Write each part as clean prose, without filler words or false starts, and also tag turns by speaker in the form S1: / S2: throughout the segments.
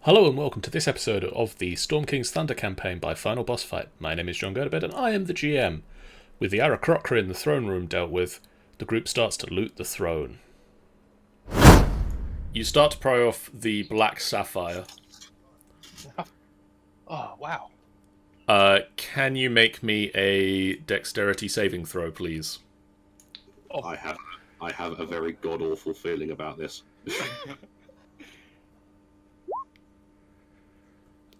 S1: Hello and welcome to this episode of the Storm King's Thunder campaign by Final Boss Fight. My name is John Gerdebed and I am the GM. With the Aarakocra in the throne room dealt with, the group starts to loot the throne. You start to pry off the black sapphire.
S2: Oh, wow.
S1: Can you make me a dexterity saving throw, please?
S2: Oh.
S3: I have a very god-awful feeling about this.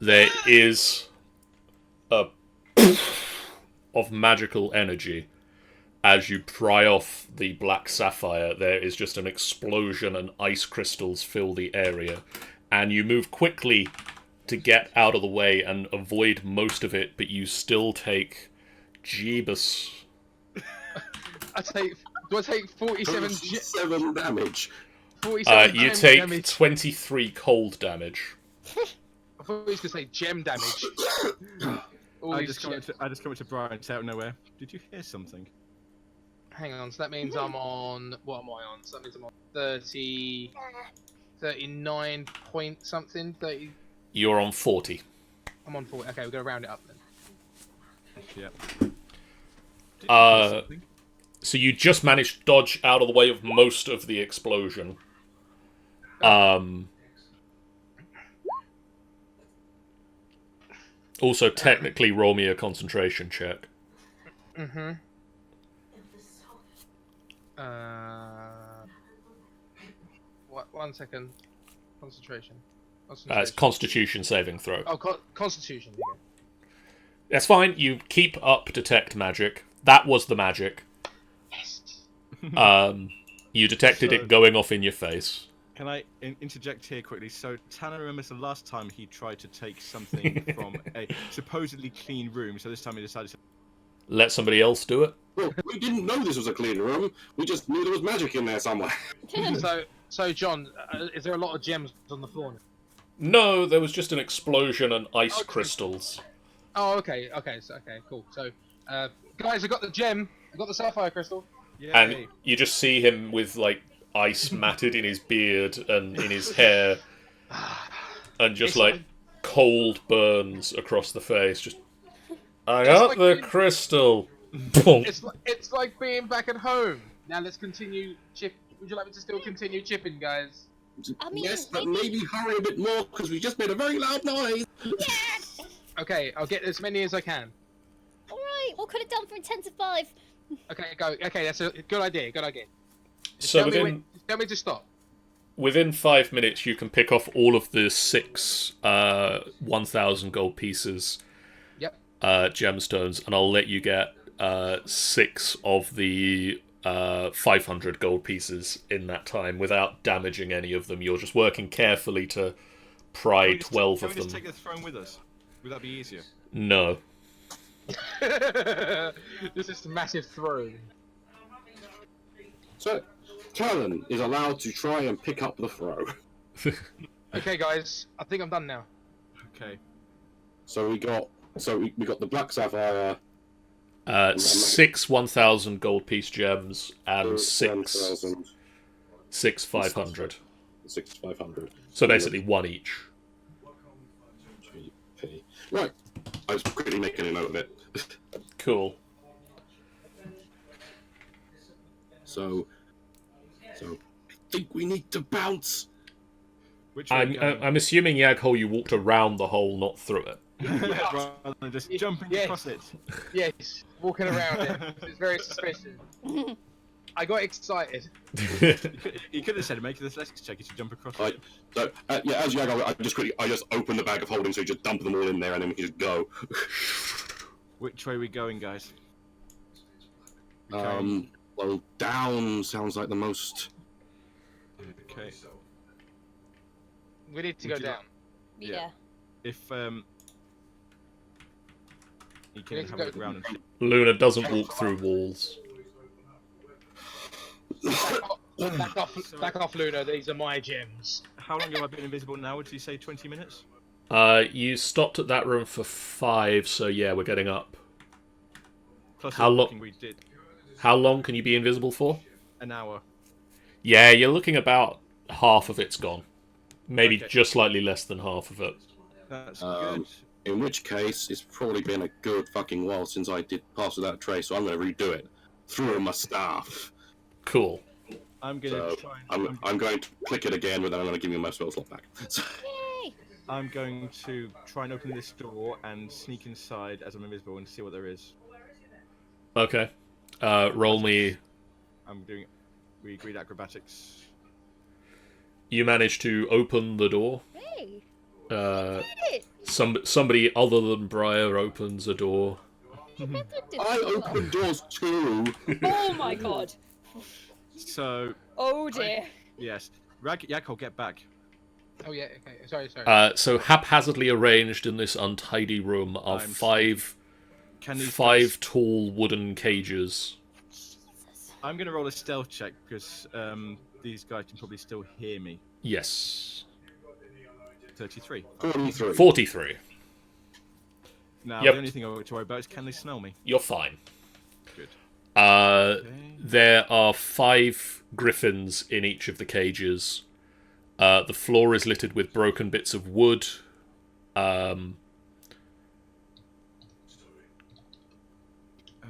S1: There is a of magical energy. As you pry off the black sapphire, there is just an explosion and ice crystals fill the area. And you move quickly to get out of the way and avoid most of it, but you still take Jeebus.
S2: Do I take 47
S3: 7 damage.
S2: 47
S1: you
S2: gem
S1: take
S2: damage?
S1: 23 cold damage.
S2: I thought he was going to say gem damage.
S4: I just come up to Brian out of nowhere. Did you hear something?
S2: Hang on, so that means I'm on... What am I on? So that means I'm on 30... 39 point something? 30...
S1: You're on 40.
S2: I'm on 40. Okay, we're going to round it up then.
S4: Yep.
S1: So you just managed to dodge out of the way of most of the explosion. Also, technically, roll me a concentration check.
S2: Mm-hmm. One second. Concentration.
S1: It's Constitution saving throw.
S2: Oh, Constitution. Yeah.
S1: That's fine. You keep up detect magic. That was the magic.
S2: Yes.
S1: You detected it going off in your face.
S4: Can I interject here quickly? So Tanner remembers the last time he tried to take something from a supposedly clean room, so this time he decided to...
S1: Let somebody else do it.
S3: Well, we didn't know this was a clean room. We just knew there was magic in there somewhere.
S2: So John, is there a lot of gems on the floor now?
S1: No, there was just an explosion and ice crystals.
S2: Oh, okay, cool. So, guys, I got the gem. I got the sapphire crystal.
S4: Yay.
S1: And you just see him with, like, ice matted in his beard and in his hair. And just, like, cold burns across the face. Just, I got the crystal. Boom.
S2: It's like being back at home. Now let's continue chip. Would you like me to still continue chipping, guys?
S5: I mean,
S3: Yes, but maybe hurry a bit more, because we just made a very loud noise.
S5: Yes!
S2: Okay, I'll get as many as I can.
S5: Alright, what could have done from 10 to 5?
S2: Okay, go. Okay, that's a good idea.
S1: So
S2: Tell me to stop.
S1: within 5 minutes, you can pick off all of the 6 1,000 gold pieces, gemstones, and I'll let you get 6 of the 500 gold pieces in that time without damaging any of them. You're just working carefully to pry 12 of them.
S4: Can we just take the throne with us? Would that be easier?
S1: No.
S2: This is a massive throne.
S3: So, Talon is allowed to try and pick up the throw.
S2: Okay, guys, I think I'm done now.
S4: Okay.
S3: So we got the black sapphire.
S1: 6 1,000 gold piece gems and 6
S3: 1,000,
S1: 500.
S3: 6 500.
S1: So basically 1 each.
S3: GP. Right. I was quickly making a note of it.
S1: Cool.
S3: So I think we need to bounce.
S4: Which way are we going?
S1: I'm assuming, Yaghol, you walked around the hole, not through it.
S4: Rather than just jumping across it.
S2: Yes, walking around it. It's very suspicious. I got excited.
S4: You could have said, make an athletics check if you jump across
S3: Right.
S4: it.
S3: So as you go, I just open the bag of holding, so you just dump them all in there, and then we can just go.
S4: Which way are we going, guys?
S3: Well, down sounds like the most.
S4: Okay.
S2: We need to go
S4: Would you
S2: down.
S5: Yeah.
S4: If you can
S2: need to
S4: have a
S2: go-
S4: look around and
S1: Luna doesn't walk through walls.
S2: Back off, Luna. These are my gems.
S4: how long have I been invisible now? Would you say 20 minutes?
S1: You stopped at that room for 5, so yeah, we're getting up.
S4: Plus
S1: How
S4: the
S1: lo-
S4: walking we did.
S1: How long can you be invisible for?
S4: An hour.
S1: Yeah, you're looking about half of it's gone. Maybe
S4: Okay.
S1: just slightly less than half of it.
S4: That's
S3: Um,
S4: good.
S3: In which case, it's probably been a good fucking while since I did pass without a trace, so I'm going to redo it through my staff.
S1: Cool.
S4: I'm gonna
S3: So
S4: try. And,
S3: I'm going to click it again, but then I'm going to give you my spell slot back. So,
S5: Yay!
S4: I'm going to try and open this door and sneak inside as I'm invisible and see what there is.
S1: Okay. Roll me.
S4: I'm doing. We agreed acrobatics.
S1: You manage to open the door.
S5: Hey!
S1: Uh, somebody other than Briar opens a door.
S3: I open doors too.
S5: Oh my god!
S4: So
S5: Oh dear!
S4: yes, Yakol, get back.
S2: Oh yeah. Okay. Sorry.
S1: So haphazardly arranged in this untidy room are
S4: I'm
S1: five
S4: Can these
S1: five
S4: guys-
S1: tall wooden cages.
S5: Jesus.
S4: I'm gonna roll a stealth check because these guys can probably still hear me.
S1: Yes.
S4: 33.
S3: 43.
S1: 43.
S4: Now
S1: Yep.
S4: the only thing I have to worry about is can they smell me?
S1: You're fine.
S4: Good.
S1: Okay.
S4: Okay.
S1: There are 5 griffins in each of the cages. The floor is littered with broken bits of wood.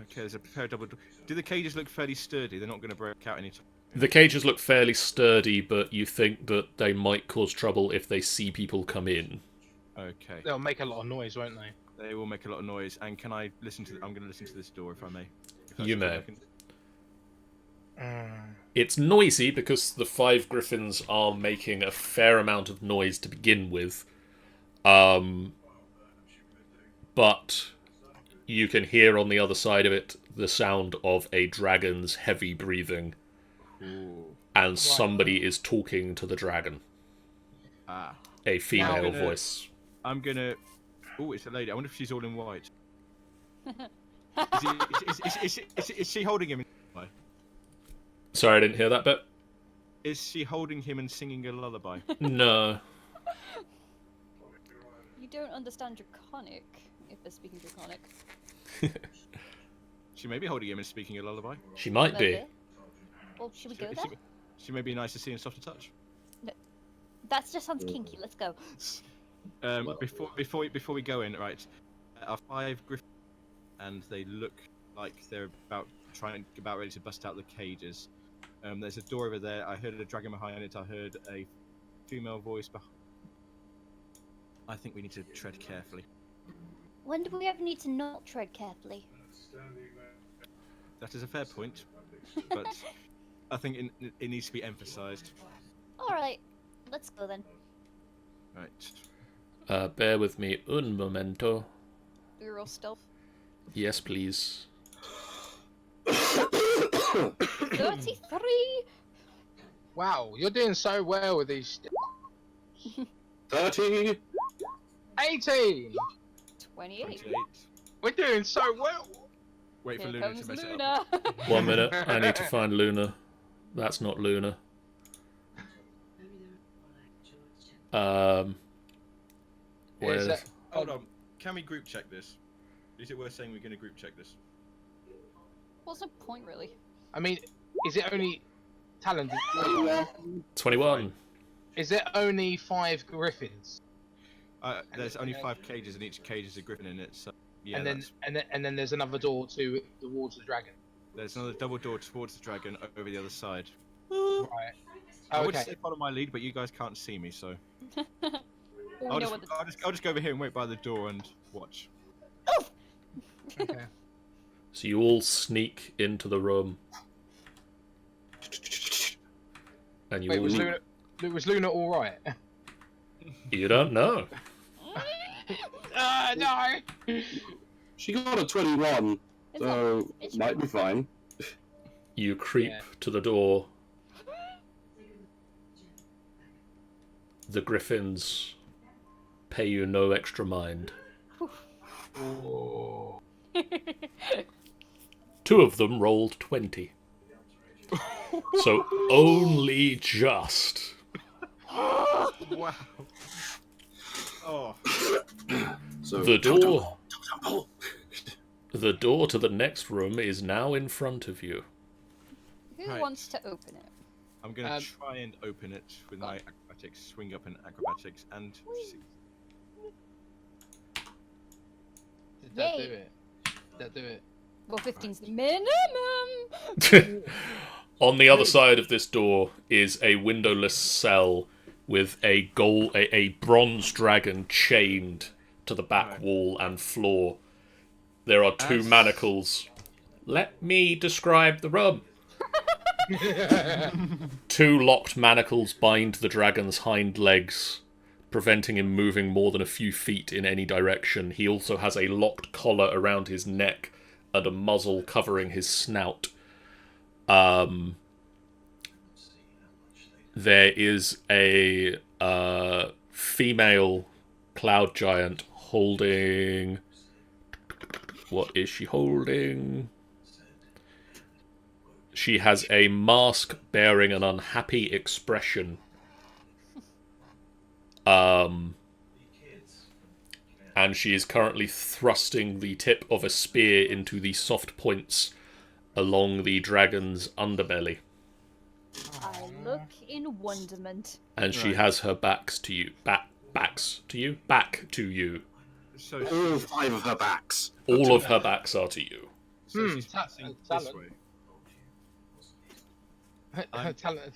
S4: Okay, there's a pair of double. Do the cages look fairly sturdy? They're not going to break out anytime.
S1: The cages look fairly sturdy, but you think that they might cause trouble if they see people come in.
S4: Okay.
S2: They'll make a lot of noise, won't they?
S4: They will make a lot of noise. And can I listen to? I'm going to listen to this door if I may. If that's
S1: You
S4: okay,
S1: may.
S4: I can-
S1: It's noisy because the 5 griffins are making a fair amount of noise to begin with. But you can hear on the other side of it the sound of a dragon's heavy breathing,
S4: Ooh.
S1: and somebody is talking to the dragon.
S4: Ah.
S1: A female
S4: Now-
S1: voice.
S4: I'm gonna. Oh, it's a lady. I wonder if she's all in white. Is she holding him?
S1: Sorry, I didn't hear that bit.
S4: Is she holding him and singing a lullaby?
S1: No.
S5: You don't understand Draconic, if they're speaking Draconic.
S4: She may be holding him and speaking a lullaby.
S1: She might be.
S5: Maybe. Well, should we go there?
S4: She may be nice to see and soft to touch.
S5: That just sounds kinky. Let's go.
S4: Before we go in, right? Our 5 griffins, and they look like they're about ready to bust out the cages. There's a door over there. I heard a dragon behind it. I heard a female voice behind. I think we need to tread carefully.
S5: When do we ever need to not tread carefully?
S4: That is a fair point, but I think it needs to be emphasised.
S5: Alright, let's go then.
S4: Right.
S1: Bear with me un momento.
S5: We roll stealth.
S1: Yes, please.
S5: 33!
S2: Wow, you're doing so well with these.
S3: 30.
S2: 18.
S5: 28.
S4: 28.
S2: We're doing so well.
S4: Wait for
S5: Here
S4: Luna to
S5: comes
S4: mess it up.
S5: Luna.
S1: 1 minute. I need to find Luna. That's not Luna. Where
S2: Is
S1: is
S2: that-
S4: Hold on. Can we group check this? Is it worth saying we're going to group check this?
S5: What's the point, really?
S2: I mean, is it only talented?
S1: 21.
S2: Is it only 5 griffins?
S4: There's only 5 cages, and each cage is a griffin in it. So yeah,
S2: and then there's another door towards the dragon.
S4: there's another double door towards the dragon over the other side.
S2: Right.
S4: I would
S2: Okay.
S4: say follow my lead, but you guys can't see me, so
S5: Well, we know what the...
S4: I'll just go over here and wait by the door and watch.
S2: Okay.
S1: So you all sneak into the room. And you
S2: Wait,
S1: all...
S2: was Luna all right?
S1: You don't know.
S2: No.
S3: She got a 21,
S5: It's
S3: so
S5: it's
S3: might be fine.
S1: You creep
S2: Yeah.
S1: to the door. The griffins pay you no extra mind.
S2: Oh.
S1: 2 of them rolled 20. So only just.
S4: Wow. Oh.
S3: So
S1: The door.
S3: Oh,
S1: The door to the next room is now in front of you.
S5: Who
S4: Right.
S5: wants to open it?
S4: I'm going to try and open it with my acrobatics, swing up and acrobatics, and
S2: Did that do
S5: Yay.
S2: it? Did that do it?
S5: Well, 15's the minimum.
S1: On the other side of this door is a windowless cell with a bronze dragon chained to the back wall and floor. There are two manacles. Let me describe the room. Two locked manacles bind the dragon's hind legs, preventing him moving more than a few feet in any direction. He also has a locked collar around his neck and a muzzle covering his snout. There is a female cloud giant holding... What is she holding? She has a mask bearing an unhappy expression. And she is currently thrusting the tip of a spear into the soft points along the dragon's underbelly.
S5: I look in wonderment.
S1: And she has her backs to you. Backs to you? Back to you.
S4: so
S3: All 5 of her backs.
S1: All of her backs are to you.
S4: she's facing this
S2: talent.
S4: way.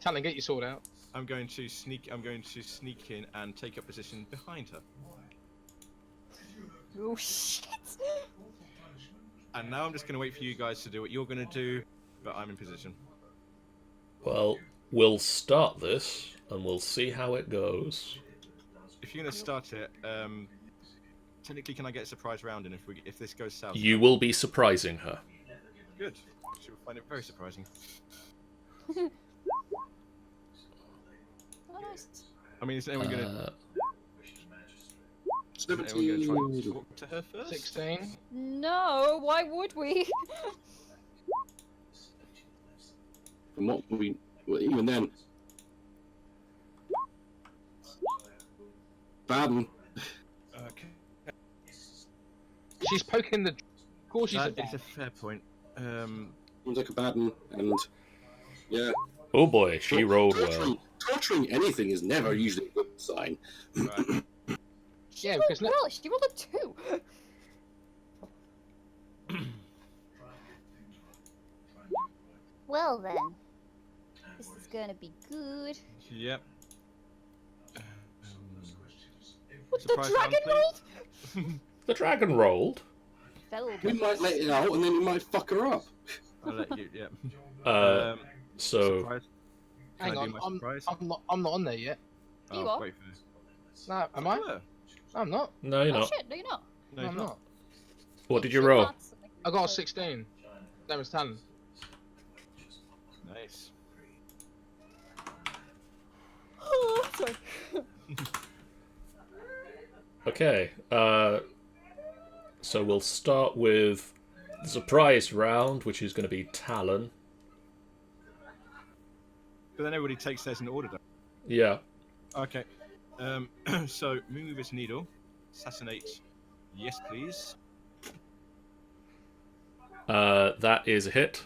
S2: Talon, get your sword out.
S4: I'm going to sneak in and take up position behind her.
S5: Oh shit!
S4: And now I'm just going to wait for you guys to do what you're going to do, but I'm in position.
S1: Well, we'll start this, and we'll see how it goes.
S4: If you're going to start it, technically, can I get a surprise round in if this goes south?
S1: You will be surprising her.
S4: Good. She will find it very surprising.
S5: Oh, nice.
S4: I mean, is anyone going to? Is anyone going to
S3: 17.
S4: try to talk to her first?
S2: 16.
S5: No, why would we?
S3: From what we... Well, even then... Baden.
S4: Okay.
S2: She's poking the. Of course, she's
S4: That
S2: a
S4: is a fair point.
S3: Seems like a Baden, and... Yeah.
S1: Oh boy, she rolled well.
S3: Torturing anything is never usually a good sign.
S4: Right.
S5: She
S2: Yeah,
S5: rolled
S2: because
S5: well. She rolled a 2. Well then, this is gonna be good.
S4: Yep.
S5: What, the
S4: Surprise round,
S5: dragon
S4: please.
S5: rolled?
S1: The dragon rolled.
S5: Fell
S3: We might let it out, and then we might fuck her up.
S4: I'll let you. Yep.
S1: So
S4: Surprise. Can
S2: Hang
S4: I
S2: on,
S4: do my surprise?
S2: I'm not on there yet.
S5: You are.
S4: Wait for
S2: No, am I?
S4: her.
S2: No, I'm not.
S1: no, you're
S5: Oh
S1: not.
S5: shit, no you're not.
S4: No,
S2: No,
S4: he's
S2: I'm
S4: not.
S2: not.
S1: What did you roll?
S2: I got a 16. That was Talon.
S4: Nice.
S5: Oh, sorry.
S1: Okay. So we'll start with the surprise round, which is going to be Talon.
S4: But then everybody takes theirs in order. Though.
S1: Yeah.
S4: Okay. So move his needle, assassinate. Yes, please.
S1: That is a hit.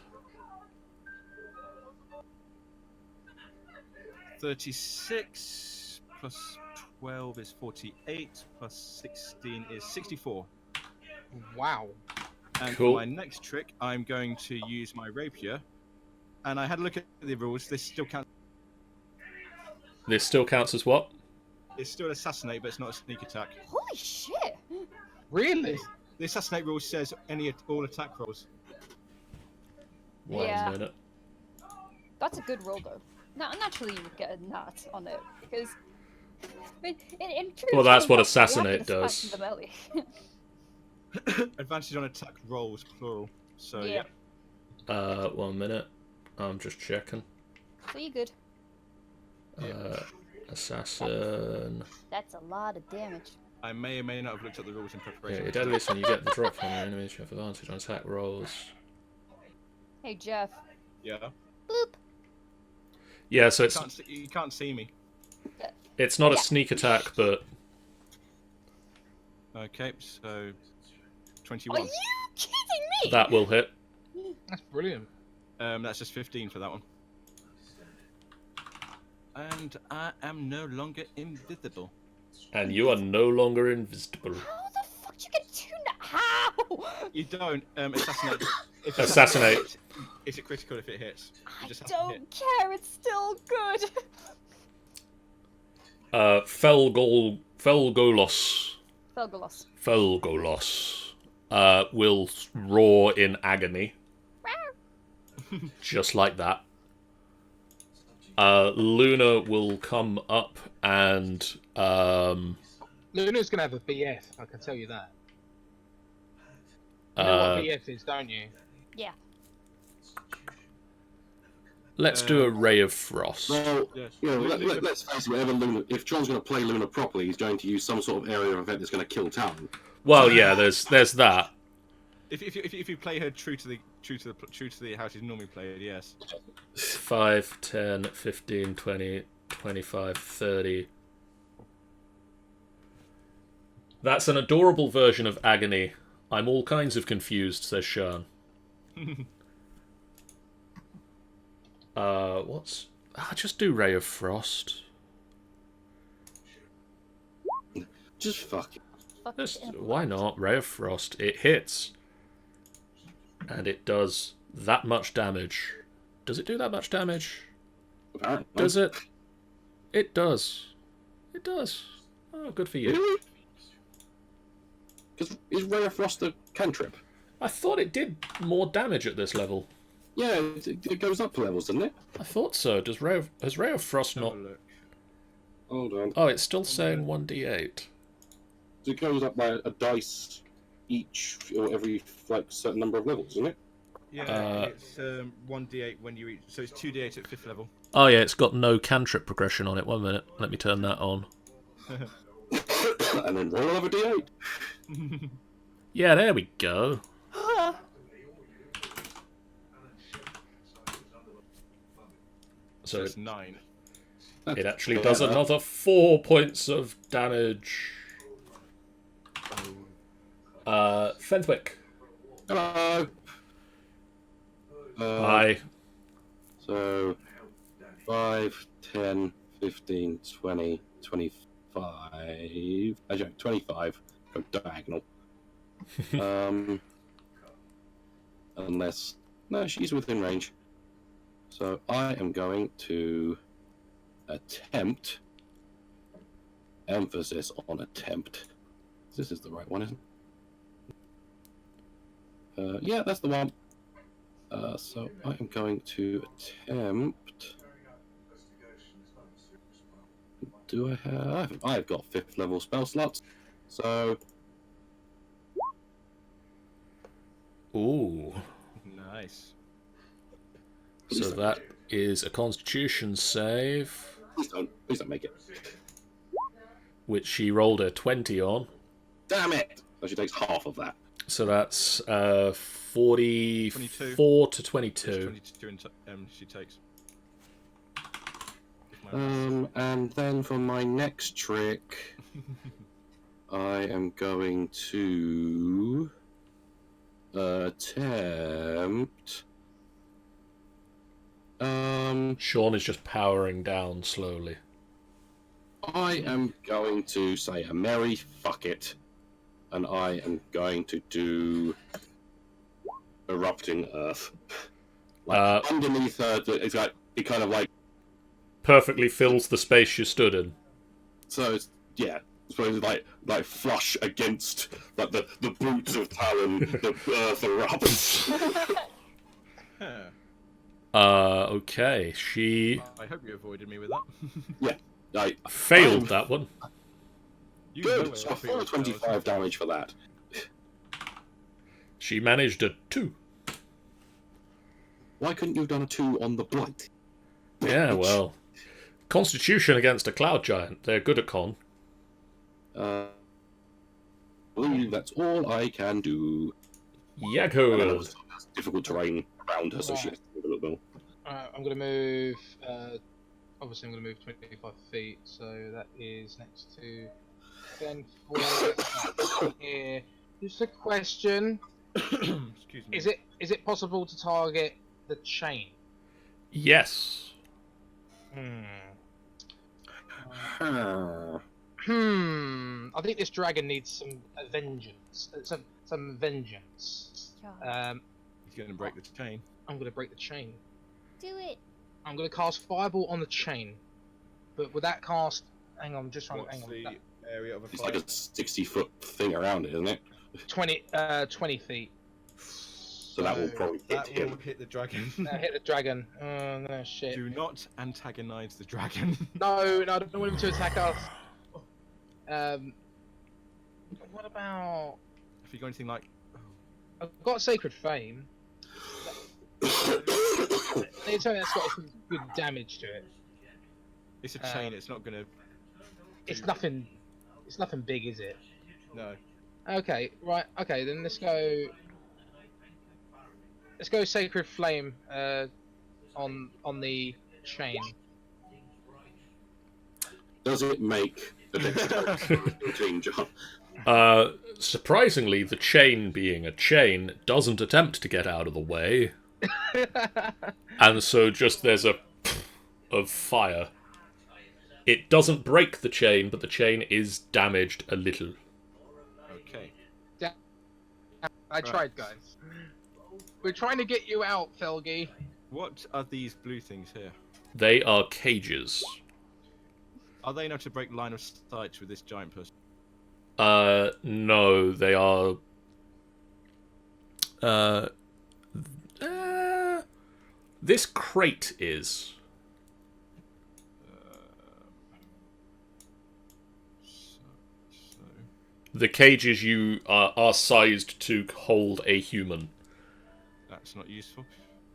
S4: 36 plus 12 is 48 plus 16 is 64.
S2: Wow.
S4: And
S1: Cool.
S4: for my next trick, I'm going to use my rapier. And I had a look at the rules. This still counts.
S1: This still counts as what?
S4: It's still an assassinate, but it's not a sneak attack.
S5: Holy shit!
S2: Really?
S4: The assassinate rule says all attack rolls.
S1: One
S5: Yeah.
S1: minute.
S5: That's a good roll though. Naturally you would get a nat on it, because... I mean, in true
S1: Well, that's
S5: Talon
S1: what
S5: fashion,
S1: assassinate
S5: you have to
S1: does.
S5: smash in the belly.
S4: Advantage on attack rolls, plural. So
S5: Yeah.
S4: yeah.
S1: 1 minute. I'm just checking.
S5: So you're good.
S1: Assassin.
S5: That's a lot of damage.
S4: I may or may not have looked at the rules in
S1: Yeah,
S4: preparation.
S1: your deadliest when you get the drop from your enemies, you have advantage on attack rolls.
S5: Hey Jeff.
S4: Yeah.
S5: Boop.
S1: Yeah, so it's
S4: You can't see me.
S1: it's not a
S5: Yeah.
S1: sneak attack, but
S4: Okay, so
S5: Are
S4: 21.
S5: you kidding me?
S1: that will hit.
S2: That's brilliant.
S4: That's just 15 for that one. And I am no longer invisible.
S1: And you are no longer invisible.
S5: How the fuck you get two How?
S4: You don't assassinate. If
S1: Assassinate.
S4: It's a critical if it hits. You
S5: I
S4: just have to hit.
S5: don't care. It's still good.
S1: Felgolos
S5: Felgolos.
S1: will roar in agony. Just like that. Luna will come up and
S2: Luna's gonna have a BF. I can tell you that. You know what BF is, don't you?
S5: Yeah.
S1: let's do a ray of frost.
S3: Well,
S4: Yes.
S3: you know, let's face it, whatever Luna, if John's going to play Luna properly, he's going to use some sort of area of event that's going to kill Talon.
S1: Well, yeah, there's that.
S4: If you play her true to the how she's normally played, yes.
S1: 5, 10, 15, 20, 25, 30. That's an adorable version of agony. I'm all kinds of confused, says Sean. What's... just do Ray of Frost.
S3: Just fuck it.
S1: Why not? Ray of Frost. It hits. And it does that much damage. Does it do that much damage?
S3: Apparently.
S1: Does it? It does. It does. Oh, good for you.
S3: Really? Because is Ray of Frost a cantrip?
S1: I thought it did more damage at this level.
S3: Yeah, it goes up levels, doesn't it?
S1: I thought so. Has Ray of Frost
S4: Have
S1: not...
S4: a look.
S3: Hold on.
S1: Oh, it's still saying 1d8.
S3: So it goes up by a dice each or every like certain number of levels, isn't it?
S4: Yeah, it's 1d8 when you reach. So it's 2d8 at 5th level.
S1: Oh yeah, it's got no cantrip progression on it. 1 minute. Let me turn that on.
S3: And then roll another d8.
S1: Yeah, there we go.
S4: So
S1: So
S4: it's 9.
S1: it actually does another 4 points of damage. Fenthwick.
S3: Hello.
S1: Hi.
S3: So 5, 10, 15, 20, 25. Actually, 25. Go diagonal. Unless... No, she's within range. So I am going to attempt... Emphasis on attempt. This is the right one, isn't it? Yeah, that's the one. So I am going to attempt... Do I have... I've got 5th level spell slots. So...
S1: Ooh.
S4: Nice.
S1: So that is a Constitution save,
S3: Please don't make it.
S1: which she rolled a 20 on.
S3: Damn it! So she takes half of that.
S1: So that's 44 to 22.
S4: It's 22 she takes.
S3: And then for my next trick, I am going to attempt.
S1: Sean is just powering down slowly.
S3: I am going to say a merry fuck it, and I am going to do erupting earth. Like underneath her, it's like it kind of like
S1: Perfectly fills the space you stood in.
S3: so. It's, yeah, I suppose it's like flush against like the boots of Talon, the earth erupts.
S1: Okay, she
S4: I hope you avoided me with that.
S3: Yeah, I
S1: failed that one.
S4: You know
S3: good.
S4: where
S3: So
S4: I feel
S3: 425 damage for that.
S1: She managed a 2.
S3: Why couldn't you have done a 2 on the blight?
S1: Yeah, well. Constitution against a cloud giant. They're good at con.
S3: I believe that's all I can do. And then
S1: Yahoo!
S3: also has difficult terrain around her, so she has to move a little bit.
S2: I'm going to move. Obviously, I'm going to move 25 feet, so that is next to 10 4 here. Just a question:
S4: Excuse me.
S2: is it possible to target the chain?
S1: Yes.
S2: I think this dragon needs some vengeance. Some vengeance.
S5: Yeah.
S4: He's going to break the chain.
S2: I'm gonna break the chain.
S5: Do it.
S2: I'm gonna cast Fireball on the chain. But with that cast, hang on, just trying to
S4: What's
S2: hang on.
S4: the area of a
S3: It's
S4: fire?
S3: like a 60-foot thing around it, isn't it?
S2: 20 feet.
S3: So that will probably hit
S4: That will
S3: him.
S4: hit the dragon.
S2: Hit the dragon. Oh no, shit.
S4: Do not antagonize the dragon.
S2: No, I don't want him to attack us. What about?
S4: Have you got anything like?
S2: I've got Sacred Flame. It's something that's got some good damage to it.
S4: It's a chain. It's not gonna.
S2: It's nothing. It's nothing big, is it?
S4: No.
S2: Okay, right. Okay, then let's go. Let's go Sacred Flame on the chain.
S3: Does it make a dexterity job?
S1: Surprisingly, the chain being a chain doesn't attempt to get out of the way, and so just there's a of fire. It doesn't break the chain, but the chain is damaged a little.
S4: Okay.
S2: I tried, guys. We're trying to get you out, Felgi.
S4: What are these blue things here?
S1: They are cages.
S4: Are they enough to break line of sight with this giant person?
S1: No, they are. This crate is.
S4: So
S1: The cages you are sized to hold a human,
S4: that's not useful.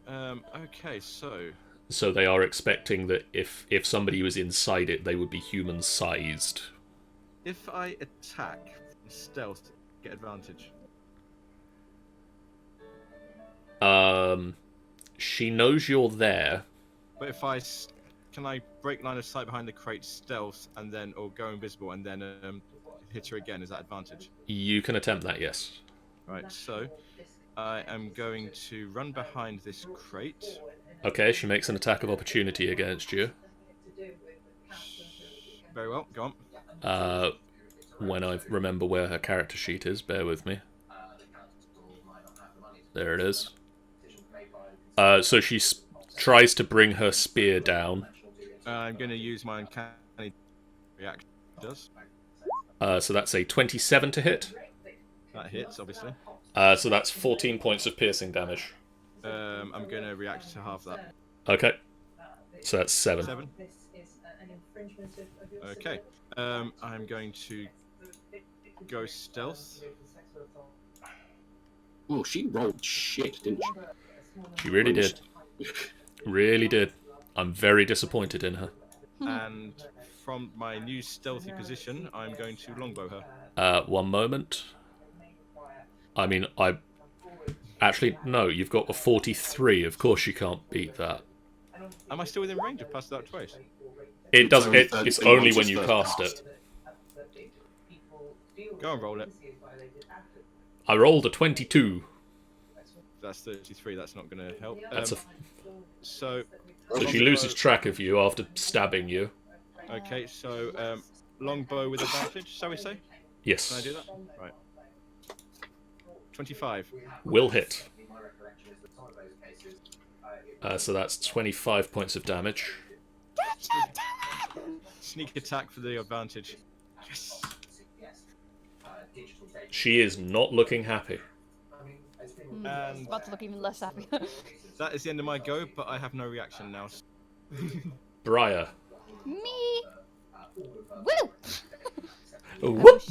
S4: Okay, so
S1: so they are expecting that if somebody was inside it, they would be human-sized.
S4: if I attack from stealth, get advantage.
S1: She knows you're there.
S4: But if can I break line of sight behind the crate, stealth, and then or go invisible, and then hit her again? Is that advantage?
S1: You can attempt that, yes.
S4: Right. So I am going to run behind this crate.
S1: Okay, she makes an attack of opportunity against you.
S4: Very well. Go on.
S1: When I remember where her character sheet is, bear with me. There it is. So she tries to bring her spear down.
S4: I'm going to use my uncanny reaction. Does
S1: So that's a 27 to hit.
S4: that hits? Obviously.
S1: So that's 14 points of piercing damage.
S4: I'm going to react to half that.
S1: Okay. So that's 7.
S4: 7. Okay. I'm going to go stealth.
S3: Well, she rolled shit, didn't she?
S1: She really did. Really did. I'm very disappointed in her.
S4: And from my new stealthy position, I'm going to longbow her.
S1: 1 moment. I mean, Actually, no, you've got a 43. Of course you can't beat that.
S4: Am I still within range? I've passed that twice.
S1: It doesn't.
S3: It's
S1: It's
S3: only
S1: only
S3: once
S1: when
S3: it's
S1: you
S3: first
S1: cast
S3: cast.
S1: it.
S4: Go and roll it.
S1: I rolled a 22.
S4: That's 33. That's not going to help.
S1: That's a.
S4: So
S1: So she loses track of you after stabbing you.
S4: okay, so longbow with advantage, shall we say? Can I
S1: Yes.
S4: do that? Right. 25.
S1: Will hit. So that's 25 points of damage.
S4: Sneak attack for the advantage. Yes.
S1: She is not looking happy.
S4: And
S5: About to look even less happy.
S4: that is the end of my go, but I have no reaction now.
S1: Briar.
S5: Me. Woo!
S1: Whoop!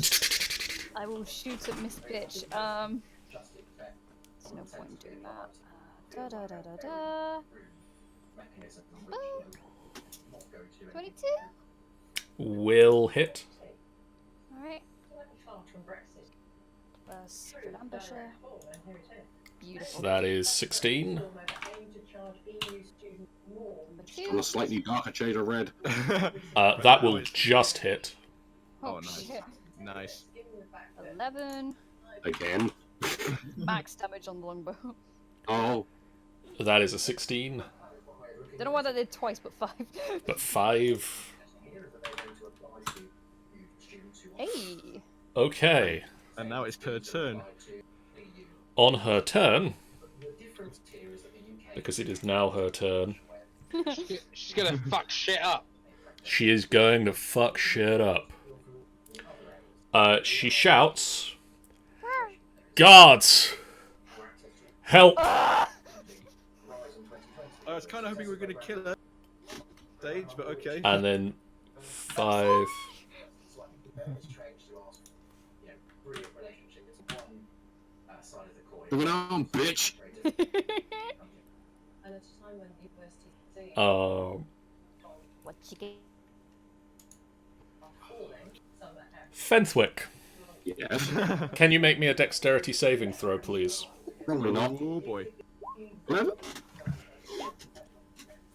S5: I will shoot at Miss Bitch. There's no point in doing that. Da da da da da. Oh. 22.
S1: Will hit.
S5: Alright. Plus good ambusher. Beautiful.
S1: That is 16.
S5: Number
S3: On a
S5: 2.
S3: slightly darker shade of red.
S1: That will just hit.
S4: Oh, nice.
S5: Shit.
S4: Nice.
S5: 11.
S3: Again.
S5: Max damage on the longbow.
S3: Oh,
S1: That is a 16.
S5: Don't know why that did twice, but 5.
S1: But 5.
S5: Hey.
S1: Okay.
S4: And now it's her turn.
S1: On her turn, because it is now her turn,
S2: She's gonna fuck shit up.
S1: she is going to fuck shit up. She shouts, "Guards! Help!"
S4: I was kind of hoping we were going to kill her. Stage, but okay.
S1: And then 5.
S3: Going on, bitch.
S5: What you get?
S1: Fenthwick,
S3: Yeah.
S1: can you make me a dexterity saving throw, please?
S3: Probably not.
S4: Oh boy.
S3: Whatever.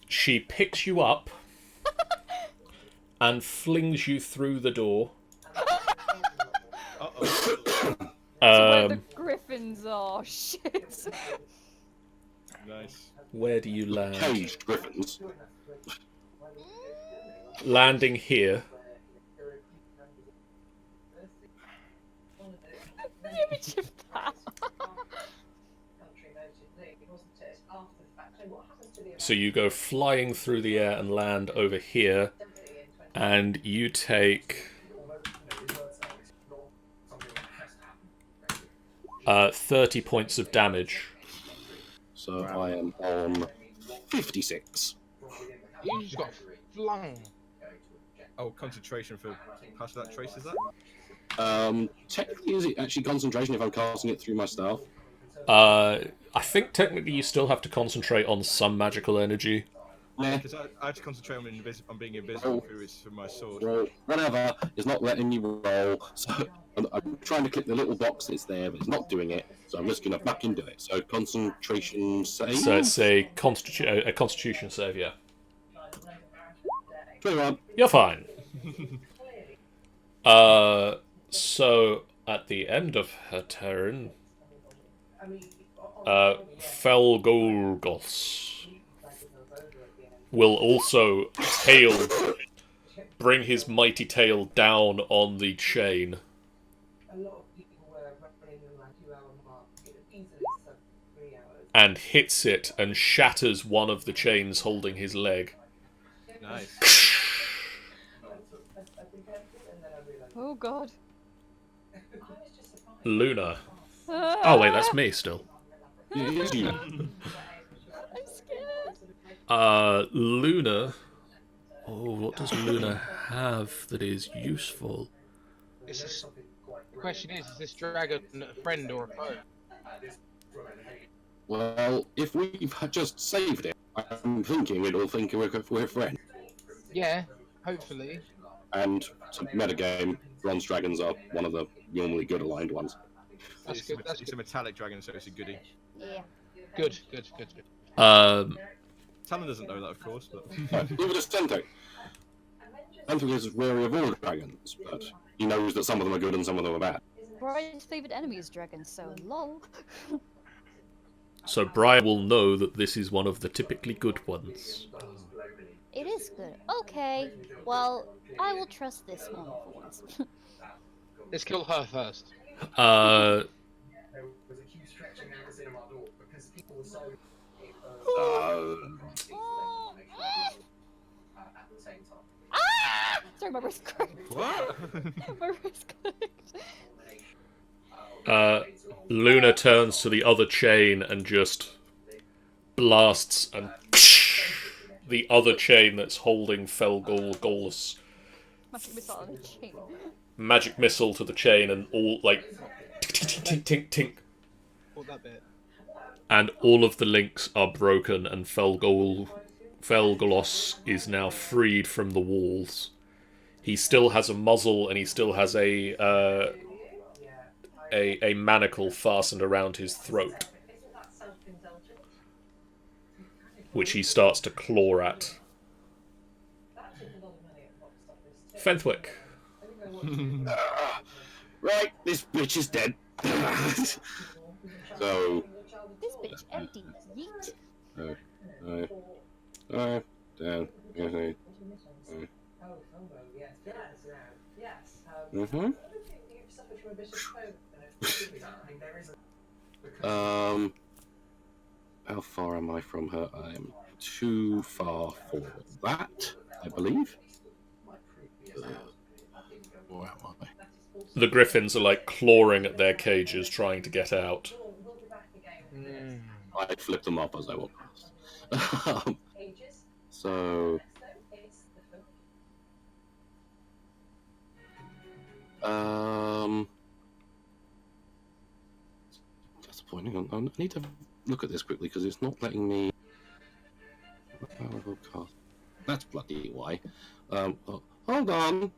S1: She picks you up and flings you through the door.
S4: Uh-oh.
S5: So where the griffins are. Shit.
S4: Nice.
S1: Where do you land?
S3: Caged griffins.
S1: Landing here.
S5: The image of that.
S1: So you go flying through the air and land over here, and you take 30 points of damage.
S3: So I am on 56.
S2: You just got flung.
S4: Oh, concentration for pass that trace, is that?
S3: Technically, is it actually concentration if I'm casting it through my staff?
S1: I think technically you still have to concentrate on some magical energy.
S3: Yeah.
S4: Because I have to concentrate on being invisible for my sword.
S3: Roll. Whatever. It's not letting you roll. So I'm trying to click the little box that's there, but it's not doing it. So I'm just going to fucking do it. So concentration save.
S1: So it's a constitution save, yeah.
S3: 21.
S1: You're fine. So at the end of her turn, Felgolgos will also bring his mighty tail down on the chain. And hits it and shatters one of the chains holding his leg.
S4: Nice.
S5: Oh god.
S1: Luna. Oh wait, that's me still.
S3: It is you.
S5: I'm scared.
S1: Luna. Oh, what does Luna have that is useful?
S2: The question is this dragon a friend or a foe?
S3: Well, if we've just saved it, I'm thinking it'll think we're friends.
S2: Yeah, hopefully.
S3: And metagame, bronze dragons are one of the normally good aligned ones.
S2: That's
S4: It's,
S2: good.
S4: a,
S2: That's
S4: it's a
S2: good.
S4: metallic dragon, so it's a goodie.
S5: Yeah.
S2: Good. Good. Good. Good.
S4: Talon doesn't know that, of course, but
S3: Leave it as Cento. Cento is wary of all dragons, but he knows that some of them are good and some of them are bad.
S5: Brian's favorite enemy is dragons, so lol.
S1: So Brian will know that this is one of the typically good ones.
S5: It is good. Okay. Well, I will trust this one for once.
S2: Let's kill her first.
S5: Sorry, my wrist cracked.
S4: what?
S5: My wrist cracked.
S1: Luna turns to the other chain and just blasts and the other chain that's holding Felgolgos.
S5: Magic missile on a chain.
S1: Magic missile to the chain and all like tink tink tink tink.
S2: Hold that bit.
S1: And all of the links are broken and Felgolos is now freed from the walls. He still has a muzzle and he still has a manacle fastened around his throat, which he starts to claw at. Fenthwick.
S3: Right, this bitch is dead. So,
S5: This bitch empty. Yeet.
S3: down, Mm-hmm. How far am I from her? I'm too far for that, I believe. Where am I?
S1: The griffins are like clawing at their cages, trying to get out.
S3: I flip them up as I walk past. So, that's the point. Hang on. I need to look at this quickly because it's not letting me. That's bloody why. Hold on.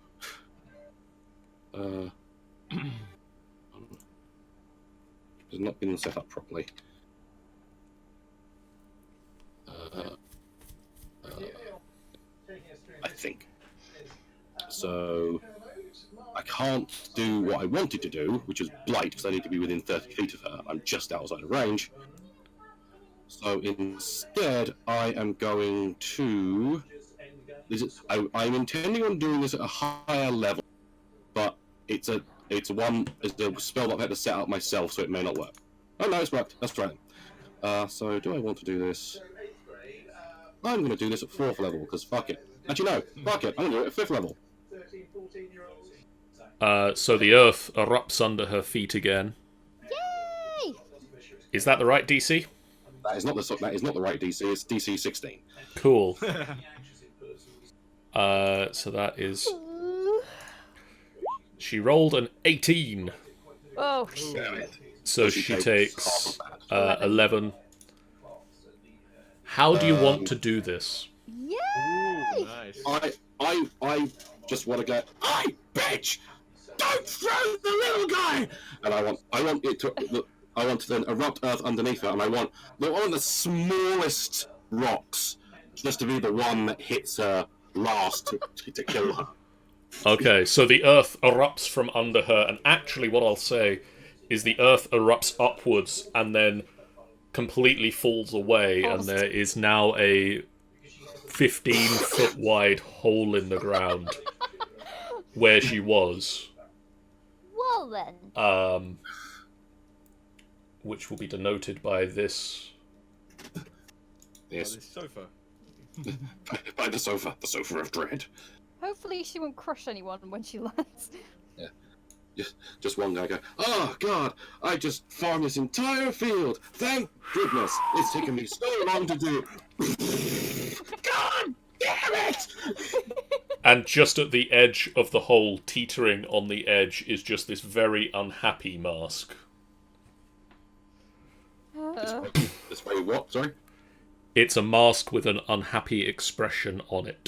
S3: It's not been set up properly. I think. So I can't do what I wanted to do, which is blight, because I need to be within 30 feet of her. I'm just outside of range. So instead, I am going to. I'm intending on doing this at a higher level, but it's a spell that I've had to set up myself, so it may not work. Oh no, it's worked. Let's try it. So do I want to do this? I'm going to do this at 4th level because fuck it. Actually, no, fuck it. I'm going to do it at 5th level.
S1: So the earth erupts under her feet again.
S5: Yay!
S1: Is that the right DC?
S3: That is not the right DC. It's DC 16.
S1: Cool. So that is. She rolled an 18.
S5: Oh shit.
S1: So she takes 11. How do you want to do this?
S5: Yay!
S4: Ooh, nice.
S3: I just want to go. I bitch! Don't throw the little guy! And I want it to. I want to then erupt earth underneath her, and I want the smallest rocks just to be the one that hits her last to kill her.
S1: Okay, so the earth erupts from under her, and actually what I'll say is the earth erupts upwards and then completely falls away, and there is now a 15-foot wide hole in the ground where she was.
S5: Well then.
S1: Which will be denoted by this.
S3: Yes.
S4: This sofa.
S3: By the sofa of dread.
S5: Hopefully she won't crush anyone when she lands.
S3: Just one guy go, oh god, I just farmed this entire field. Thank goodness. It's taken me so long to do. God damn it!
S1: And just at the edge of the hole, teetering on the edge, is just this very unhappy mask.
S3: This way what? Sorry?
S1: It's a mask with an unhappy expression on it.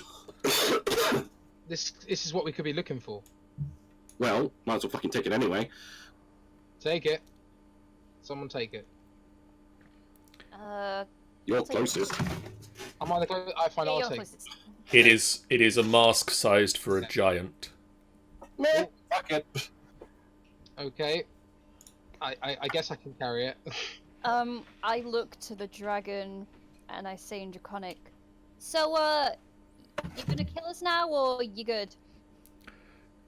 S2: This is what we could be looking for.
S3: Well, might as well fucking take it anyway.
S2: Take it. Someone take it.
S3: You're closest.
S2: I'm either close. I find
S5: Yeah,
S2: I'll
S5: you're
S2: take.
S5: closest.
S1: It is a mask sized for a giant.
S3: Meh, fuck it.
S2: Okay. I guess I can carry it.
S5: I look to the dragon and I say in Draconic, so, you gonna kill us now, or you good?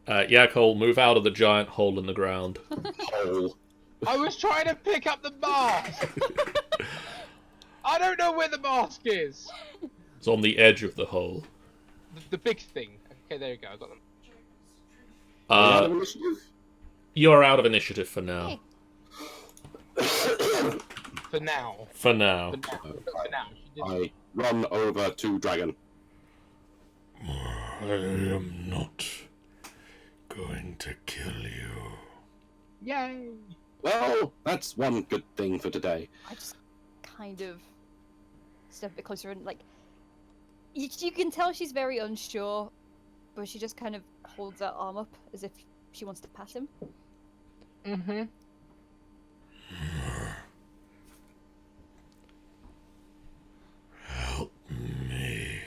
S1: Yakol, move out of the giant hole in the ground.
S3: Hole.
S2: I was trying to pick up the mask! I don't know where the mask is!
S1: It's on the edge of the hole.
S2: The big thing. Okay, there you go, I got them.
S1: You're out of initiative for now.
S2: For now.
S1: For now.
S2: For now.
S3: I run over to dragon.
S1: I am not going to kill you.
S2: Yay!
S3: Well, that's one good thing for today.
S5: I just kind of step a bit closer and, like, you can tell she's very unsure, but she just kind of holds her arm up as if she wants to pat him.
S2: Mm-hmm.
S1: Help me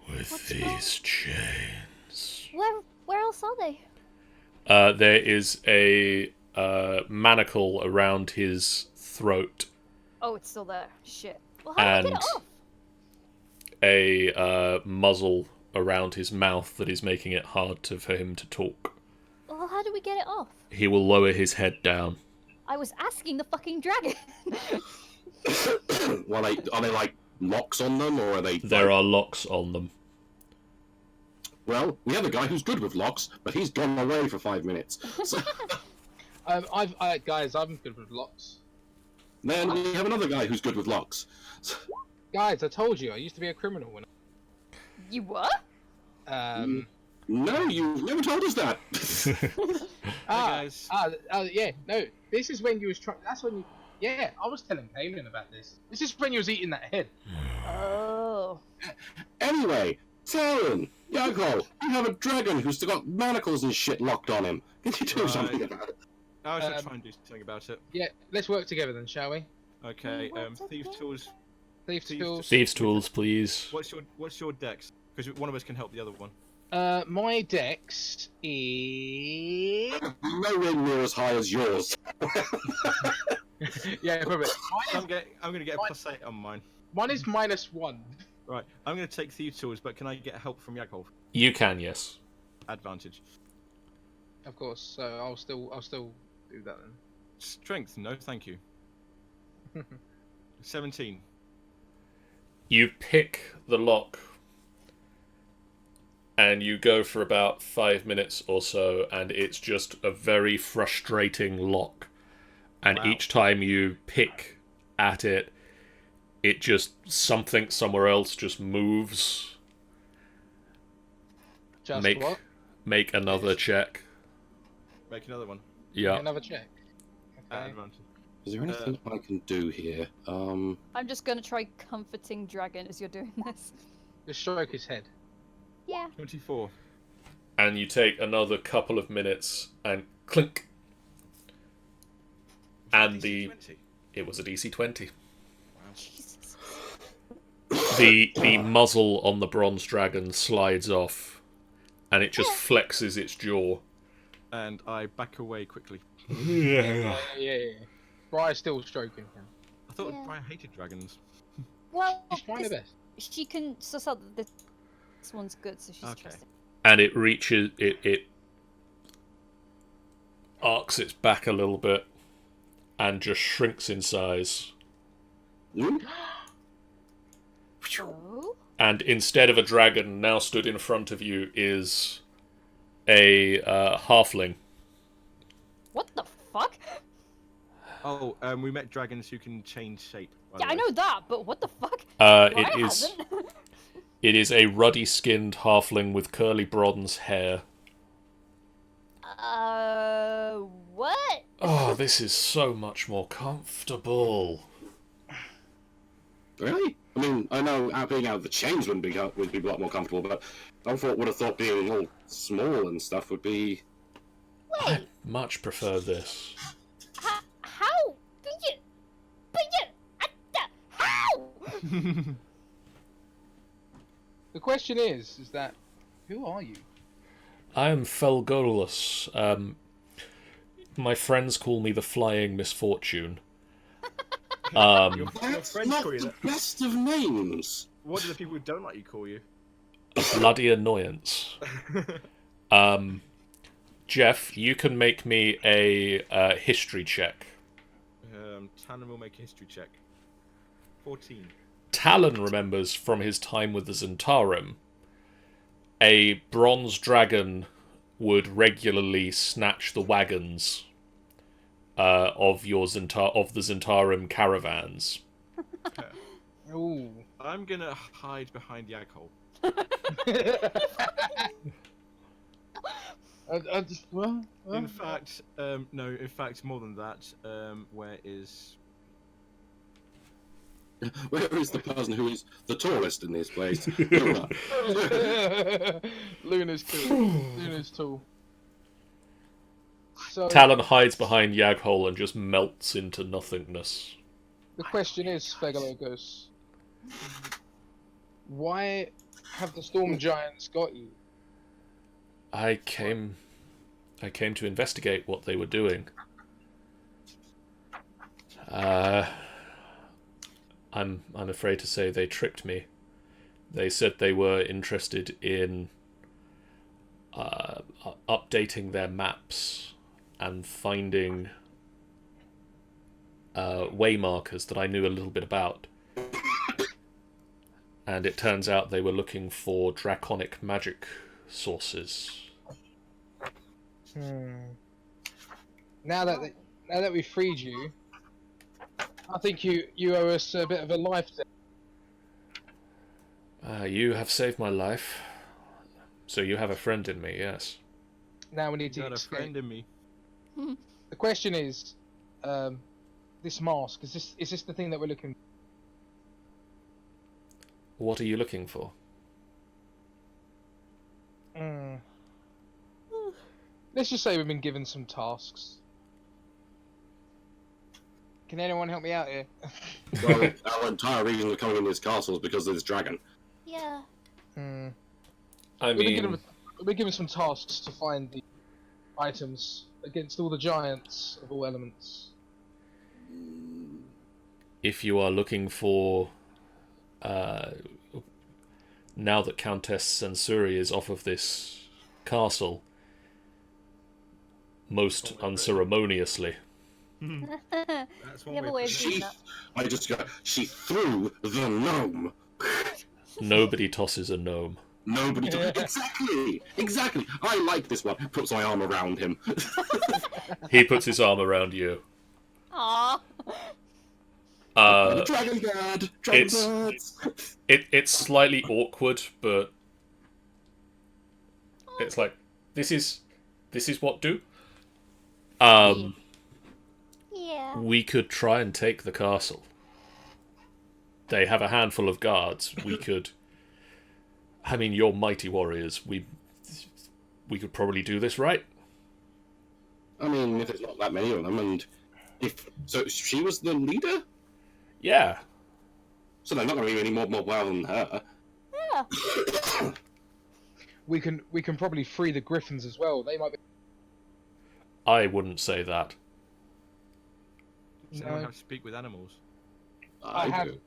S1: with
S5: What's
S1: these chains.
S5: Where else are they?
S1: There is a manacle around his throat.
S5: Oh, it's still there. Shit. Well, how do I get it
S1: And
S5: off?
S1: a muzzle around his mouth that is making it hard for him to talk.
S5: Well, how do we get it off?
S1: He will lower his head down.
S5: I was asking the fucking dragon.
S3: Are they like locks on them, or are they?
S1: There are locks on them.
S3: Well, we have a guy who's good with locks, but he's gone away for 5 minutes. So,
S2: Guys, I'm good with locks.
S3: then we have another guy who's good with locks.
S2: Guys, I told you I used to be a criminal when.
S5: You were?
S3: No, you've never told us that.
S4: guys.
S2: Yeah, no. This is when you was trying. That's when you. Yeah, I was telling Kaylin about this. This is when you was eating that head.
S5: Oh.
S3: Anyway, Talon, Yaghol, you have a dragon who's still got manacles and shit locked on him. Can you do
S4: Right.
S3: something about it?
S4: I should try and do something about it.
S2: Yeah, let's work together then, shall we?
S4: Okay,
S5: What's up,
S4: thieves'
S5: then?
S4: tools.
S2: Thieves'
S4: Thieves'
S2: tools.
S1: Thieves' tools, please.
S4: What's your dex? Because one of us can help the other one.
S2: My dex is.
S3: Nowhere near as high as yours.
S2: Yeah, probably.
S4: I'm gonna get a +8 on mine.
S2: Mine is -1.
S4: Right, I'm gonna take thieves' tools, but can I get help from Yaghol?
S1: You can, yes.
S4: Advantage.
S2: Of course. So I'll still do that then.
S4: Strength, no, thank you. 17.
S1: You pick the lock, and you go for about 5 minutes or so, and it's just a very frustrating lock. And
S4: Wow.
S1: each time you pick at it, it just, something somewhere else just moves.
S2: Just
S1: Make
S2: what?
S1: make another check.
S4: Make another one.
S1: Yeah.
S2: Another check. Okay.
S4: Advantage.
S3: Is there anything I can do here?
S5: I'm just gonna try comforting dragon as you're doing this.
S2: Just stroke his head.
S5: Yeah.
S4: 24.
S1: And you take another couple of minutes, and clink. And
S4: DC 20.
S1: it was a DC 20.
S5: Jesus.
S1: The muzzle on the bronze dragon slides off, and it just flexes its jaw.
S4: And I back away quickly.
S2: Yeah. Briar's still stroking him.
S4: I thought
S5: Yeah.
S4: Brian hated dragons.
S5: Well,
S2: He's trying her best.
S5: she can suss out that this one's good, so she's
S4: Okay.
S5: trusting.
S1: And it reaches, it arcs its back a little bit, and just shrinks in size.
S3: Hmm?
S5: Oh.
S1: And instead of a dragon, now stood in front of you is a halfling.
S5: What the fuck?
S4: Oh, we met dragons who can change shape. by
S5: Yeah,
S4: the
S5: I
S4: way.
S5: know that, but what the fuck?
S1: It
S5: Briar
S1: is
S5: hasn't.
S1: it is a ruddy-skinned halfling with curly bronze hair.
S5: What?
S1: Oh, this is so much more comfortable.
S3: Really? I mean, I know being out of the chains would be a lot more comfortable, but I would have thought being all small and stuff would be.
S1: I much prefer this.
S5: How? How?
S2: The question is that who are you?
S1: I am Felgolus. My friends call me the Flying Misfortune.
S4: Your
S3: That's
S4: friends
S3: not
S4: call you
S3: the
S4: that.
S3: best of names.
S4: What do the people who don't like you call you?
S1: Bloody annoyance. Jeff, you can make me a history check.
S4: Tannen will make a history check. 14.
S1: Talon remembers from his time with the Zentarum, a bronze dragon would regularly snatch the wagons of the Zentarum caravans.
S2: Ooh.
S4: I'm gonna hide behind Yaghol.
S2: I just well.
S4: In fact, no. In fact, more than that. Where is?
S3: Where is the person who is the tallest in this place? Luna.
S2: Luna's cool. Luna's tall. So
S1: Talon hides behind Yaghol and just melts into nothingness.
S2: the question is, Sphegalogos, why have the storm giants got you?
S1: I came to investigate what they were doing. I'm afraid to say they tricked me. They said they were interested in updating their maps and finding way markers that I knew a little bit about. And it turns out they were looking for draconic magic sources.
S2: Now that we freed you, I think you owe us a bit of a life debt.
S1: You have saved my life. So you have a friend in me, yes.
S2: Now we need to
S4: Got a
S2: escape.
S4: friend in me.
S2: The question is, this mask, is this the thing that we're looking for?
S1: What are you looking for?
S2: Let's just say we've been given some tasks. Can anyone help me out here?
S3: Well, our entire reason for coming in this castle is because of this dragon.
S5: Yeah.
S1: I
S2: We've
S1: mean,
S2: been given some tasks to find the items against all the giants of all elements.
S1: if you are looking for... now that Countess Sensuri is off of this castle, most unceremoniously,
S4: That's
S5: We
S4: one
S5: have
S4: way
S5: a way of
S4: of
S5: doing
S3: She,
S5: that.
S3: I just go, she threw the gnome.
S1: nobody tosses a gnome.
S3: Nobody took exactly. I like this one. Puts my arm around him.
S1: He puts his arm around you.
S5: Aww.
S3: Dragon bird. Dragon birds.
S1: It's slightly awkward, but it's like this is what do.
S5: Yeah.
S1: We could try and take the castle. They have a handful of guards. We could. I mean, you're mighty warriors. We could probably do this, right?
S3: I mean, if there's not that many of them, and if so, she was the leader.
S1: Yeah.
S3: So they're not going to be any more powerful than her.
S5: Yeah.
S2: We can probably free the griffins as well. They might be.
S1: I wouldn't say that.
S4: Does anyone have to speak with animals?
S2: I have.
S3: do.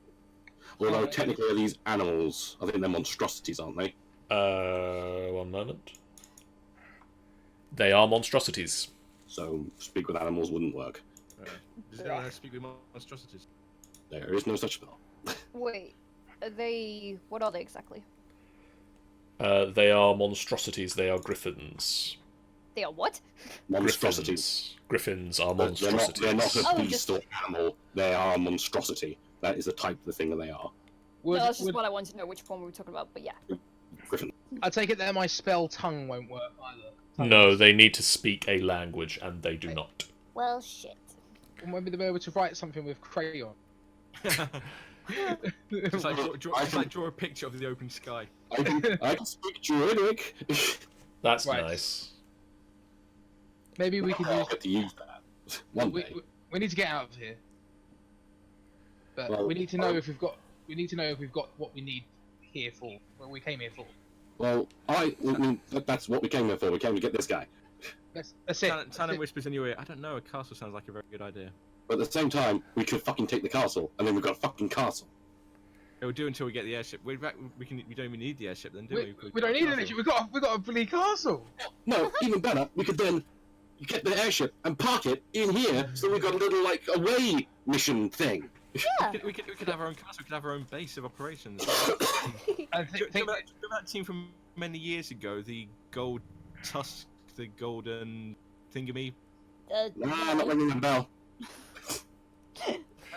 S3: Although technically they're these animals. I think they're monstrosities, aren't they?
S1: One moment. They are monstrosities.
S3: So speak with animals wouldn't work.
S4: Does anyone have to speak with monstrosities?
S3: There is no such spell.
S5: Wait. Are they? What are they exactly?
S1: They are monstrosities. They are griffins.
S5: They are what?
S3: Monstrosities.
S1: Griffins are
S3: They're
S1: monstrosities.
S3: not a
S5: Oh,
S3: beast
S5: just-
S3: or animal. They are a monstrosity. That is the type of the thing that they are.
S2: Would,
S5: No, that's just
S2: would-
S5: what I wanted to know. Which one we were talking about? But yeah.
S3: Griffin.
S2: I take it that my spell tongue won't work either.
S1: No, they need to speak a language, and they do not.
S5: Well, shit.
S2: Maybe they'll be able to write something with crayon.
S4: Just like draw a picture of the open sky.
S3: I can speak Druidic.
S1: That's
S2: Right.
S1: nice.
S2: Maybe we could
S3: I'll
S2: use.
S3: get to use that one day.
S2: We need to get out of here. But
S3: Well,
S2: we need to know if we've got. We need to know if we've got what we need here for. What we came here for.
S3: Well, I mean, that's what we came here for. We came to get this guy.
S2: That's it.
S4: Talon whispers in your ear, I don't know, a castle sounds like a very good idea.
S3: But at the same time, we could fucking take the castle, and then we've got a fucking castle.
S4: It will do until we get the airship. We don't even need the airship then, do we?
S2: We don't need anything. We got a bloody castle.
S3: No, even better, we could then get the airship and park it in here, so we've got a little like away mission thing.
S5: Yeah.
S4: We could have our own castle. We could have our own base of operations.
S2: I
S4: Do you
S2: think
S4: remember that team from many years ago? The gold tusk, the golden thingamy.
S3: Nah, not ringing the bell.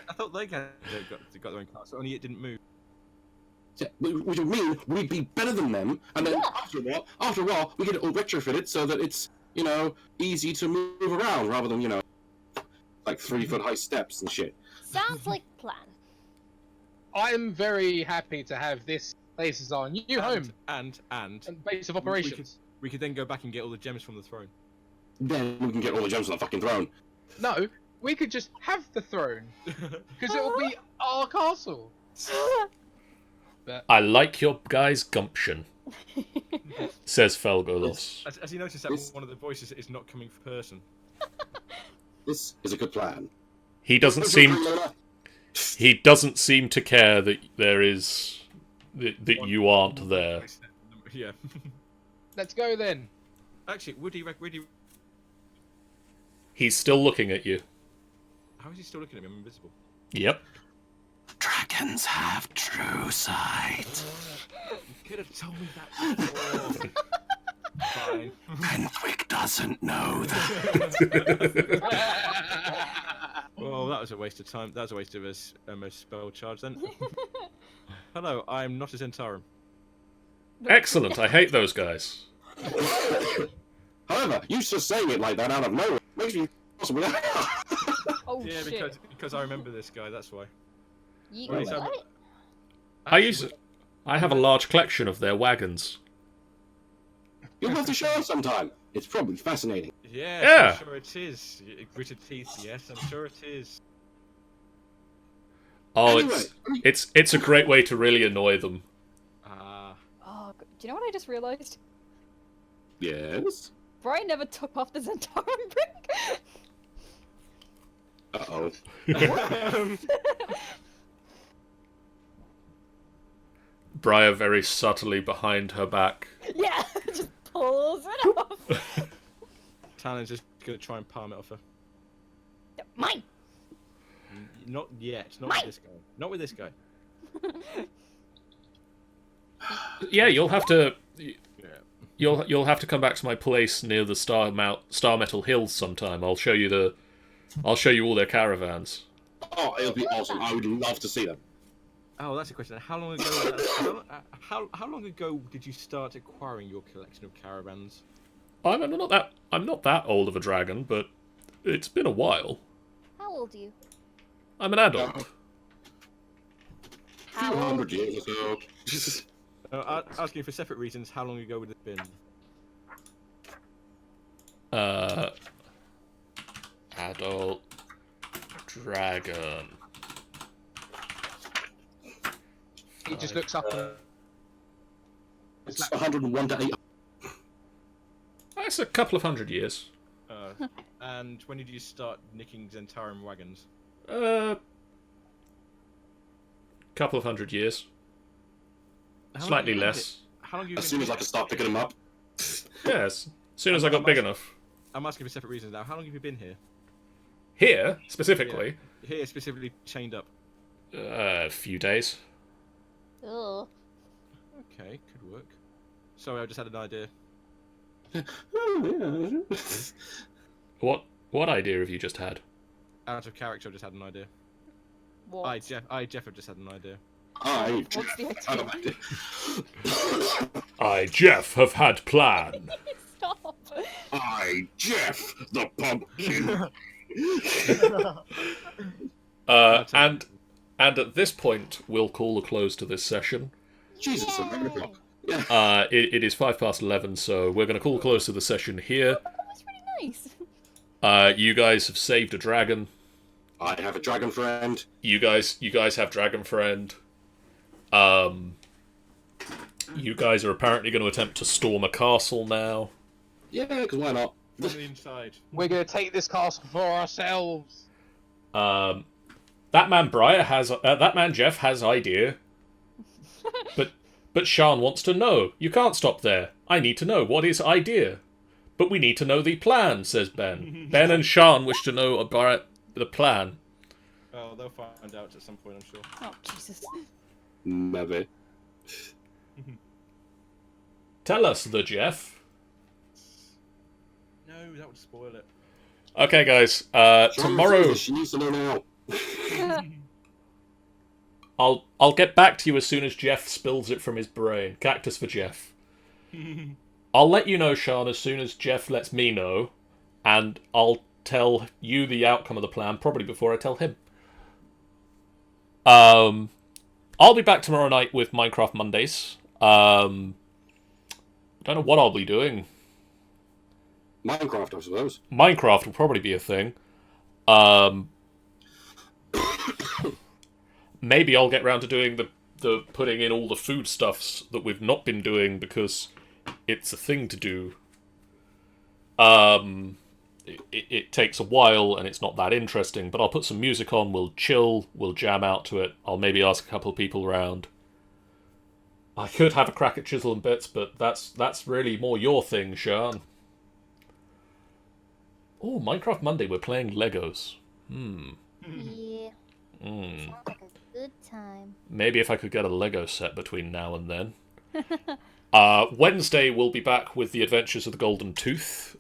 S4: I thought they got their own castle, only it didn't move.
S3: Yeah, which would mean we'd be better than them, and then
S5: Yeah.
S3: after a while, we get it all retrofitted so that it's, easy to move around rather than, like 3-foot high steps and shit.
S5: Sounds like a plan.
S2: I'm very happy to have this place as our new home
S4: And
S2: and base of operations.
S4: we could then go back and get all the gems from the throne.
S3: Then we can get all the gems on the fucking throne.
S2: No, we could just have the throne because it will be our castle.
S1: I like your guy's gumption, says Felgolos.
S4: As you notice, that
S3: This-
S4: one of the voices is not coming from person.
S3: This is a good plan.
S1: He doesn't seem to care that there is that you aren't there.
S4: Yeah.
S2: Let's go then.
S4: Actually, Woody,
S1: He's still looking at you.
S4: how is he still looking at me? I'm invisible.
S1: Yep.
S3: Dragons have true sight.
S4: You could have told me that before. Fine.
S3: Fenwick doesn't know that.
S4: Well, that was a waste of time. That was a waste of a spell charge then. Hello, I'm not a Zentarum.
S1: Excellent. I hate those guys.
S3: However, you just saying it like that out of nowhere makes me possible.
S5: Oh
S4: Yeah,
S5: shit.
S4: because I remember this guy. That's why.
S5: You,
S4: Wait, so-
S5: what?
S1: I have a large collection of their wagons.
S3: You'll have to show us sometime. It's probably fascinating.
S4: Yes,
S1: Yeah.
S4: I'm sure it is. Gritted teeth. Yes, I'm sure it is.
S1: Oh,
S3: Anyway.
S1: it's a great way to really annoy them.
S4: Ah.
S5: Oh, do you know what I just realised?
S3: Yes.
S5: Brian never took off the Zentarum brick.
S3: Uh-oh.
S1: Briar very subtly behind her back.
S5: Yeah, just pulls it off.
S4: Talon's just gonna try and palm it off her.
S5: Mine.
S4: Not yet. Not
S5: Mine.
S4: with this guy. Not with this guy.
S1: Yeah, you'll have to.
S4: Yeah.
S1: You'll have to come back to my place near the Star Metal Hills sometime. I'll show you all their caravans.
S3: Oh, it'll be awesome. I would love to see them.
S4: Oh, that's a question. How long ago? How long ago did you start acquiring your collection of caravans?
S1: I'm not that old of a dragon, but it's been a while.
S5: How old are you?
S1: I'm an adult.
S3: A few hundred years or so.
S4: Asking for separate reasons. How long ago would it have been?
S1: Adult dragon.
S2: He just looks up and
S3: It's 101 to 8.
S1: That's a couple of hundred years.
S4: And when did you start nicking Zentarum wagons?
S1: Couple of hundred years.
S4: How long
S1: Slightly
S4: have you been
S1: less.
S4: here? How long have you
S3: As
S4: been
S3: soon as
S4: here?
S3: I can start picking them up.
S1: Yes. As soon as I got big enough.
S4: I'm asking for separate reasons now. How long have you been here?
S1: Here, specifically,
S4: Here, specifically chained up.
S1: a few days.
S5: Ugh.
S4: Okay, could work. Sorry, I just had an idea.
S3: Oh, yeah.
S1: What idea have you just had?
S4: Out of character, I just had an idea.
S5: What?
S4: Jeff have just had an idea.
S3: I,
S5: What's the
S3: I don't
S5: idea?
S3: mind.
S1: I, Jeff, have had plan.
S5: Stop.
S3: I, Jeff, the pumpkin.
S1: And at this point, we'll call a close to this session.
S3: Jesus, 11 o'clock. Yeah.
S1: It is 11:05, so we're going to call a close to the session here.
S5: That's really nice.
S1: You guys have saved a dragon.
S3: I have a dragon friend.
S1: You guys have dragon friend. You guys are apparently going to attempt to storm a castle now.
S3: Yeah, because why not?
S4: From the inside.
S2: we're gonna take this castle for ourselves.
S1: That man that man Jeff has idea. But Sean wants to know. You can't stop there. I need to know what is idea. But we need to know the plan, says Ben. Ben and Sean wish to know about the plan.
S4: Oh, they'll find out at some point, I'm sure.
S5: Oh Jesus.
S3: Maybe.
S1: Tell us, the Jeff.
S4: No, that would spoil it.
S1: Okay, guys. Tomorrow,
S3: She needs to know now.
S1: I'll get back to you as soon as Jeff spills it from his brain. Cactus for Jeff. I'll let you know, Sean, as soon as Jeff lets me know, and I'll tell you the outcome of the plan probably before I tell him. I'll be back tomorrow night with Minecraft Mondays. Don't know what I'll be doing.
S3: Minecraft, I suppose.
S1: Minecraft will probably be a thing. Maybe I'll get round to doing the putting in all the foodstuffs that we've not been doing because it's a thing to do. It takes a while and it's not that interesting, but I'll put some music on, we'll chill, we'll jam out to it. I'll maybe ask a couple of people around. I could have a crack at Chisel and Bits, but that's really more your thing, Sean. Oh, Minecraft Monday, we're playing Legos.
S5: Yeah. Sounds like a good time.
S1: Maybe if I could get a Lego set between now and then. Wednesday, we'll be back with the Adventures of the Golden Tooth.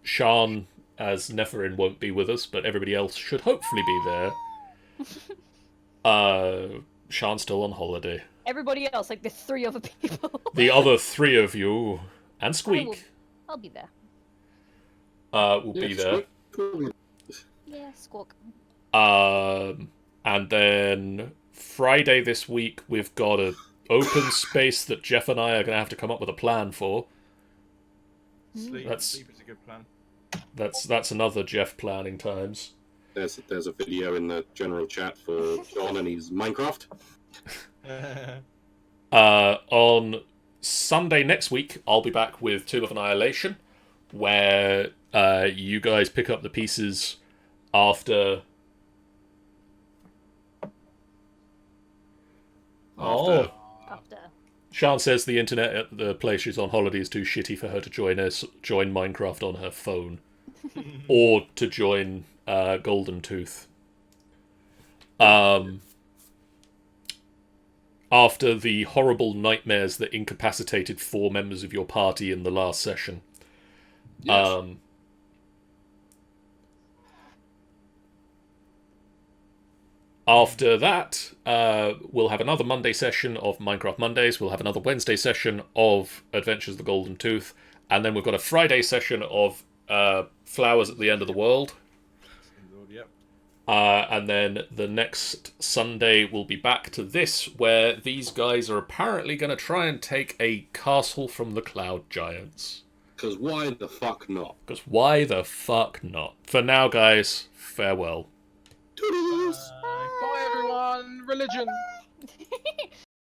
S1: Sean, as Neferin, won't be with us, but everybody else should hopefully be there. Sean's still on holiday.
S5: Everybody else, like the 3 other people.
S1: The other 3 of you, and Squeak,
S5: I'll be there.
S1: will be there.
S5: Yeah, squawk.
S1: And then Friday this week, we've got an open space that Jeff and I are going to have to come up with a plan for.
S4: Sleep is a good plan.
S1: That's another Jeff planning times.
S3: There's a video in the general chat for John and his Minecraft.
S1: On Sunday next week, I'll be back with Tomb of Annihilation, where you guys pick up the pieces after.
S5: After.
S1: Sean says the internet at the place she's on holiday is too shitty for her to join Minecraft on her phone, or to join Golden Tooth. After the horrible nightmares that incapacitated 4 members of your party in the last session.
S3: Yes.
S1: After that, we'll have another Monday session of Minecraft Mondays. We'll have another Wednesday session of Adventures of the Golden Tooth. And then we've got a Friday session of Flowers at the End of the World.
S4: Yep.
S1: And then the next Sunday we'll be back to this, where these guys are apparently going to try and take a castle from the Cloud Giants.
S3: Because why the fuck not?
S1: Because why the fuck not? For now, guys, farewell.
S3: Toodles!
S2: Bye everyone. Religion.